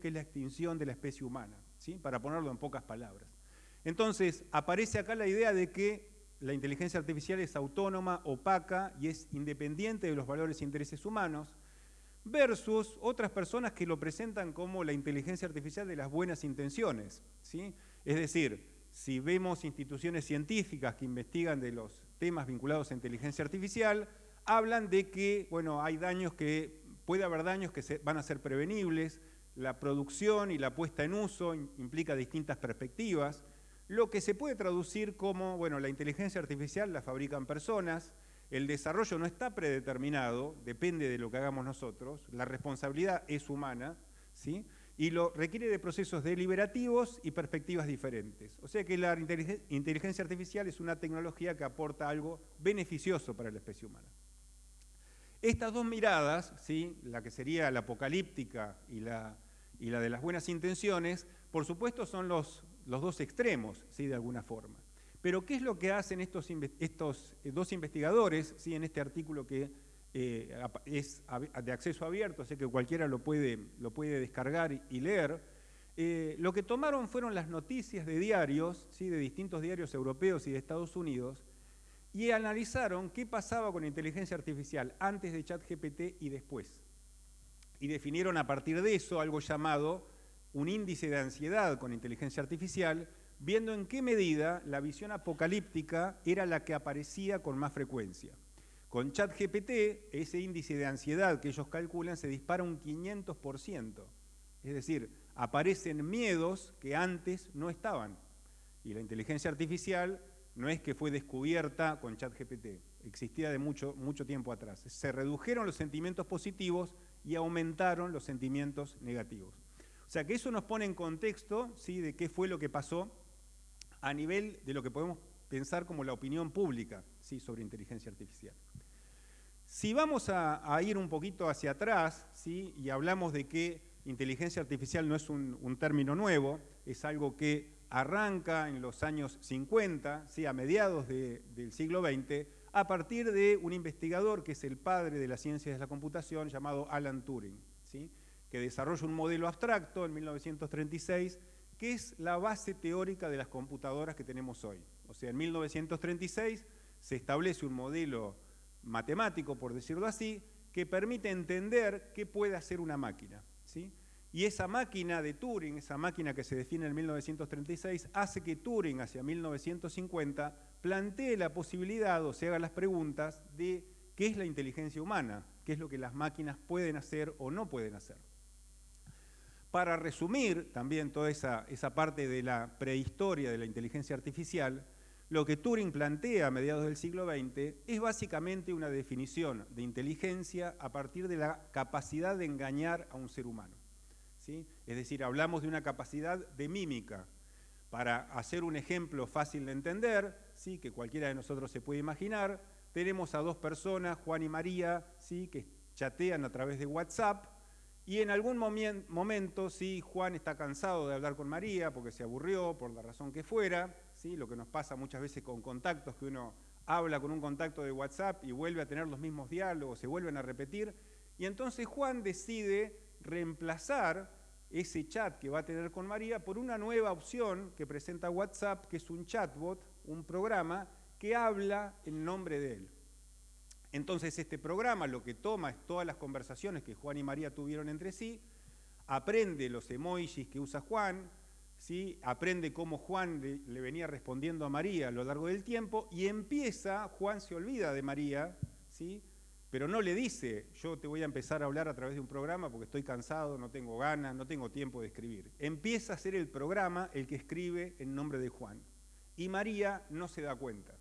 que es la extinción de la especie humana, ¿sí? Para ponerlo en pocas palabras. Entonces, aparece acá la idea de que la inteligencia artificial es autónoma, opaca y es independiente de los valores e intereses humanos, versus otras personas que lo presentan como la inteligencia artificial de las buenas intenciones, ¿sí? Es decir, si vemos instituciones científicas que investigan de los temas vinculados a inteligencia artificial, hablan de que, bueno, puede haber daños que van a ser prevenibles, la producción y la puesta en uso implica distintas perspectivas, lo que se puede traducir como, bueno, la inteligencia artificial la fabrican personas, el desarrollo no está predeterminado, depende de lo que hagamos nosotros, la responsabilidad es humana, ¿sí? Y requiere de procesos deliberativos y perspectivas diferentes. O sea que la inteligencia artificial es una tecnología que aporta algo beneficioso para la especie humana. Estas dos miradas, ¿sí? La que sería la apocalíptica y la de las buenas intenciones, por supuesto son los dos extremos, ¿sí? De alguna forma. Pero ¿qué es lo que hacen estos dos investigadores, ¿sí? En este artículo que es de acceso abierto, así que cualquiera lo puede descargar y leer? Lo que tomaron fueron las noticias de diarios, ¿sí? De distintos diarios europeos y de Estados Unidos, y analizaron qué pasaba con la inteligencia artificial antes de ChatGPT y después. Y definieron a partir de eso algo llamado un índice de ansiedad con inteligencia artificial, viendo en qué medida la visión apocalíptica era la que aparecía con más frecuencia. Con ChatGPT, ese índice de ansiedad que ellos calculan se dispara un 500%. Es decir, aparecen miedos que antes no estaban. Y la inteligencia artificial no es que fue descubierta con ChatGPT, existía de mucho tiempo atrás. Se redujeron los sentimientos positivos y aumentaron los sentimientos negativos. O sea que eso nos pone en contexto, ¿sí? De qué fue lo que pasó a nivel de lo que podemos pensar como la opinión pública, ¿sí? Sobre inteligencia artificial. Si vamos a ir un poquito hacia atrás, ¿sí? Y hablamos de que inteligencia artificial no es un término nuevo, es algo que arranca en los años 50, ¿sí? A mediados del siglo XX, a partir de un investigador que es el padre de las ciencias de la computación llamado Alan Turing, ¿sí? Que desarrolla un modelo abstracto en 1936, que es la base teórica de las computadoras que tenemos hoy. O sea, en 1936 se establece un modelo matemático, por decirlo así, que permite entender qué puede hacer una máquina, ¿sí? Y esa máquina de Turing, esa máquina que se define en 1936, hace que Turing, hacia 1950, plantee la posibilidad o se haga las preguntas de qué es la inteligencia humana, qué es lo que las máquinas pueden hacer o no pueden hacer. Para resumir también toda esa parte de la prehistoria de la inteligencia artificial, lo que Turing plantea a mediados del siglo XX es básicamente una definición de inteligencia a partir de la capacidad de engañar a un ser humano, ¿sí? Es decir, hablamos de una capacidad de mímica. Para hacer un ejemplo fácil de entender, ¿sí? Que cualquiera de nosotros se puede imaginar, tenemos a dos personas, Juan y María, ¿sí? Que chatean a través de WhatsApp, y en algún momento, ¿sí? Juan está cansado de hablar con María porque se aburrió, por la razón que fuera, ¿sí? Lo que nos pasa muchas veces con contactos, que uno habla con un contacto de WhatsApp y vuelve a tener los mismos diálogos, se vuelven a repetir, y entonces Juan decide reemplazar ese chat que va a tener con María por una nueva opción que presenta WhatsApp, que es un chatbot, un programa que habla en nombre de él. Entonces este programa lo que toma es todas las conversaciones que Juan y María tuvieron entre sí, aprende los emojis que usa Juan, ¿sí? Aprende cómo Juan le venía respondiendo a María a lo largo del tiempo, y Juan se olvida de María, ¿sí? Pero no le dice, yo te voy a empezar a hablar a través de un programa porque estoy cansado, no tengo ganas, no tengo tiempo de escribir. Empieza a ser el programa el que escribe en nombre de Juan. Y María no se da cuenta.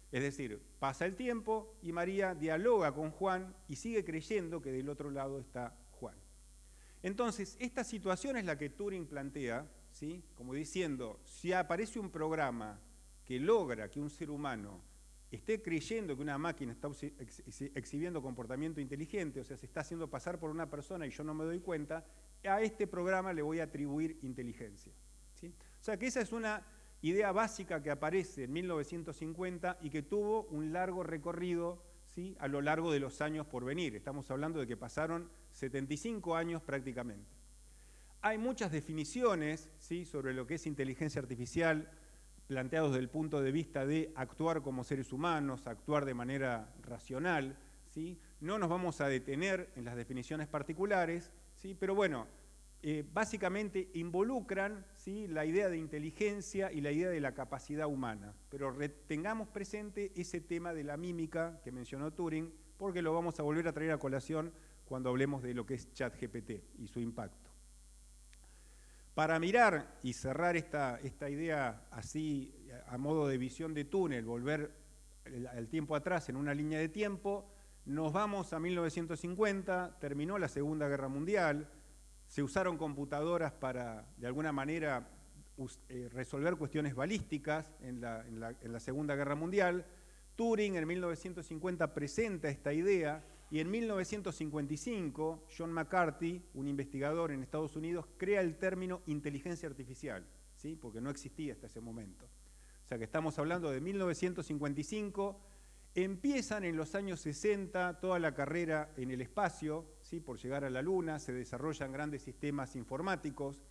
Es decir, pasa el tiempo y María dialoga con Juan y sigue creyendo que del otro lado está Juan. Entonces, esta situación es la que Turing plantea, ¿sí? Como diciendo, si aparece un programa que logra que un ser humano esté creyendo que una máquina está exhibiendo comportamiento inteligente, o sea, se está haciendo pasar por una persona y yo no me doy cuenta, a este programa le voy a atribuir inteligencia, ¿sí? O sea, que esa es una idea básica que aparece en 1950 y que tuvo un largo recorrido, ¿sí? A lo largo de los años por venir. Estamos hablando de que pasaron 75 años prácticamente. Hay muchas definiciones, ¿sí?, sobre lo que es inteligencia artificial, planteados desde el punto de vista de actuar como seres humanos, actuar de manera racional, ¿sí? No nos vamos a detener en las definiciones particulares, ¿sí?, pero bueno, básicamente involucran, ¿sí?, la idea de inteligencia y la idea de la capacidad humana, pero retengamos presente ese tema de la mímica que mencionó Turing, porque lo vamos a volver a traer a colación cuando hablemos de lo que es ChatGPT y su impacto. Para mirar y cerrar esta idea así a modo de visión de túnel, volver el tiempo atrás en una línea de tiempo, nos vamos a 1950, terminó la Segunda Guerra Mundial, se usaron computadoras para, de alguna manera, resolver cuestiones balísticas en la Segunda Guerra Mundial. Turing en 1950 presenta esta idea y en 1955 John McCarthy, un investigador en Estados Unidos, crea el término inteligencia artificial, ¿sí?, porque no existía hasta ese momento. O sea que estamos hablando de 1955, empiezan en los años 60 toda la carrera en el espacio, ¿sí?, por llegar a la Luna, se desarrollan grandes sistemas informáticos.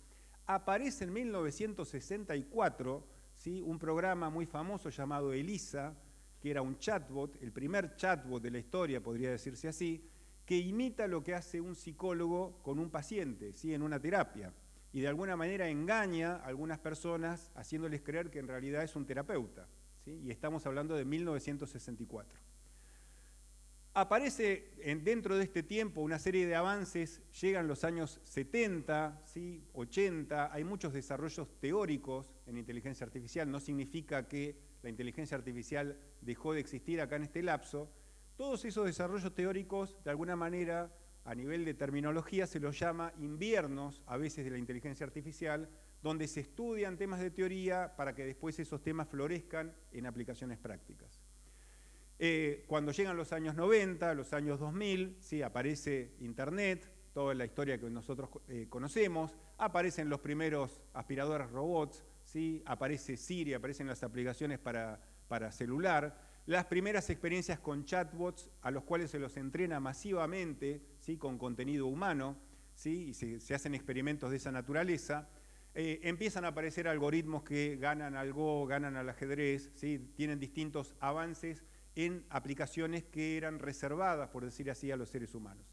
Aparece en 1964, ¿sí?, un programa muy famoso llamado ELIZA, que era un chatbot, el primer chatbot de la historia, podría decirse así, que imita lo que hace un psicólogo con un paciente, ¿sí?, en una terapia, y de alguna manera engaña a algunas personas haciéndoles creer que en realidad es un terapeuta, ¿sí?, y estamos hablando de 1964. Aparece dentro de este tiempo una serie de avances, llegan los años 70, ¿sí?, 80, hay muchos desarrollos teóricos en inteligencia artificial, no significa que la inteligencia artificial dejó de existir acá en este lapso. Todos esos desarrollos teóricos, de alguna manera, a nivel de terminología, se los llama inviernos, a veces, de la inteligencia artificial, donde se estudian temas de teoría para que después esos temas florezcan en aplicaciones prácticas. Cuando llegan los años 90, los años 2000, ¿sí?, aparece Internet, toda la historia que nosotros conocemos, aparecen los primeros aspiradores robots, ¿sí?, aparece Siri, aparecen las aplicaciones para celular, las primeras experiencias con chatbots a los cuales se los entrena masivamente, ¿sí?, con contenido humano, ¿sí?, y se hacen experimentos de esa naturaleza. Empiezan a aparecer algoritmos que ganan al Go, ganan al ajedrez, ¿sí?, tienen distintos avances en aplicaciones que eran reservadas, por decir así, a los seres humanos.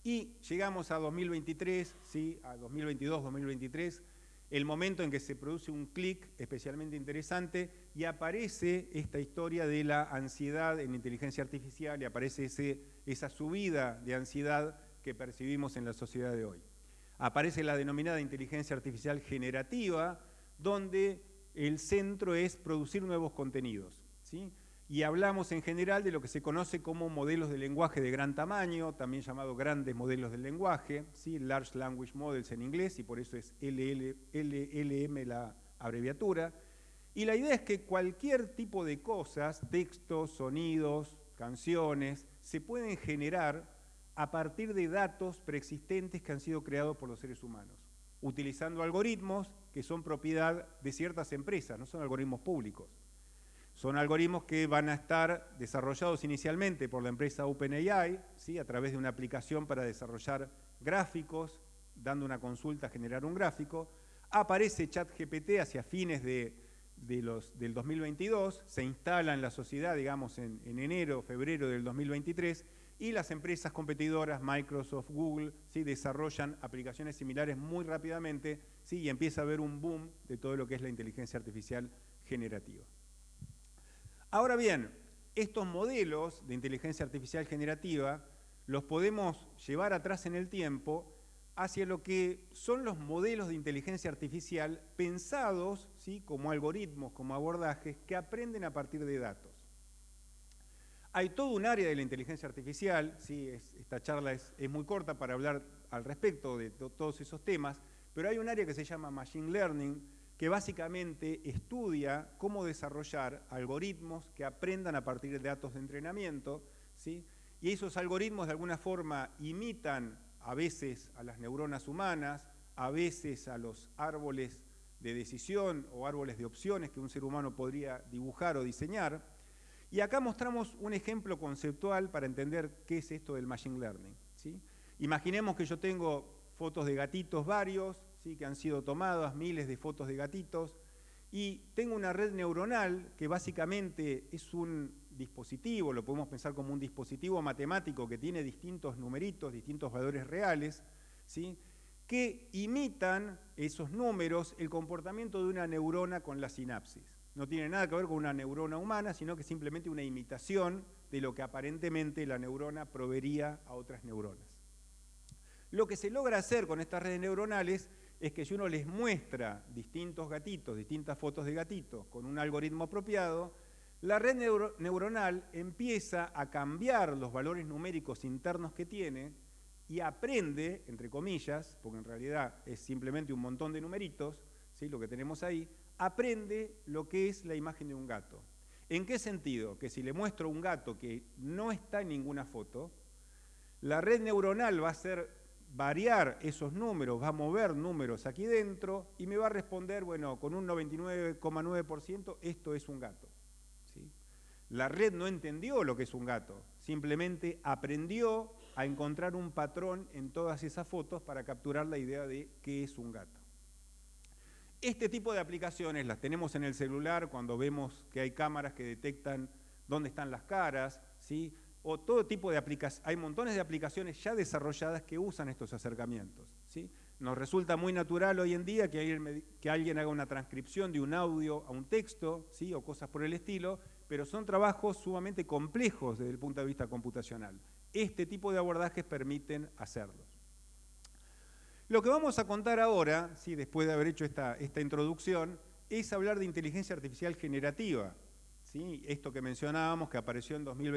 Y llegamos a 2023, ¿sí?, a 2022, 2023, el momento en que se produce un clic especialmente interesante y aparece esta historia de la ansiedad en inteligencia artificial y aparece esa subida de ansiedad que percibimos en la sociedad de hoy. Aparece la denominada inteligencia artificial generativa, donde el centro es producir nuevos contenidos, ¿sí? Y hablamos en general de lo que se conoce como modelos de lenguaje de gran tamaño, también llamado grandes modelos del lenguaje, ¿sí?, Large Language Models en inglés, y por eso es LLM la abreviatura. Y la idea es que cualquier tipo de cosas, textos, sonidos, canciones, se pueden generar a partir de datos preexistentes que han sido creados por los seres humanos, utilizando algoritmos que son propiedad de ciertas empresas, no son algoritmos públicos. Son algoritmos que van a estar desarrollados inicialmente por la empresa OpenAI, ¿sí?, a través de una aplicación para desarrollar gráficos, dando una consulta a generar un gráfico. Aparece ChatGPT hacia fines del 2022, se instala en la sociedad, digamos, en enero, febrero del 2023, y las empresas competidoras, Microsoft, Google, ¿sí?, desarrollan aplicaciones similares muy rápidamente, ¿sí?, y empieza a haber un boom de todo lo que es la inteligencia artificial generativa. Ahora bien, estos modelos de inteligencia artificial generativa los podemos llevar atrás en el tiempo hacia lo que son los modelos de inteligencia artificial pensados, ¿sí?, como algoritmos, como abordajes que aprenden a partir de datos. Hay todo un área de la inteligencia artificial, ¿sí?, esta charla es muy corta para hablar al respecto de todos esos temas, pero hay un área que se llama Machine Learning, que básicamente estudia cómo desarrollar algoritmos que aprendan a partir de datos de entrenamiento, ¿sí?, y esos algoritmos de alguna forma imitan a veces a las neuronas humanas, a veces a los árboles de decisión o árboles de opciones que un ser humano podría dibujar o diseñar. Y acá mostramos un ejemplo conceptual para entender qué es esto del Machine Learning, ¿sí? Imaginemos que yo tengo fotos de gatitos varios, ¿sí? Que han sido tomadas, miles de fotos de gatitos, y tengo una red neuronal que básicamente es un dispositivo, lo podemos pensar como un dispositivo matemático que tiene distintos numeritos, distintos valores reales, ¿sí? Que imitan esos números el comportamiento de una neurona con la sinapsis. No tiene nada que ver con una neurona humana, sino que es simplemente una imitación de lo que aparentemente la neurona proveería a otras neuronas. Lo que se logra hacer con estas redes neuronales es que si uno les muestra distintos gatitos, distintas fotos de gatitos, con un algoritmo apropiado, la red neuronal empieza a cambiar los valores numéricos internos que tiene y aprende, entre comillas, porque en realidad es simplemente un montón de numeritos, ¿sí? Lo que tenemos ahí, aprende lo que es la imagen de un gato. ¿En qué sentido? Que si le muestro un gato que no está en ninguna foto, la red neuronal va a hacer variar esos números, va a mover números aquí dentro y me va a responder, bueno, con un 99,9% esto es un gato. ¿Sí? La red no entendió lo que es un gato, simplemente aprendió a encontrar un patrón en todas esas fotos para capturar la idea de qué es un gato. Este tipo de aplicaciones las tenemos en el celular cuando vemos que hay cámaras que detectan dónde están las caras, ¿sí? O todo tipo de aplicaciones, hay montones de aplicaciones ya desarrolladas que usan estos acercamientos, ¿sí? Nos resulta muy natural hoy en día que alguien haga una transcripción de un audio a un texto, ¿sí? O cosas por el estilo, pero son trabajos sumamente complejos desde el punto de vista computacional. Este tipo de abordajes permiten hacerlos. Lo que vamos a contar ahora, ¿sí? Después de haber hecho esta introducción, es hablar de inteligencia artificial generativa, ¿sí? Esto que mencionábamos que apareció en 2020.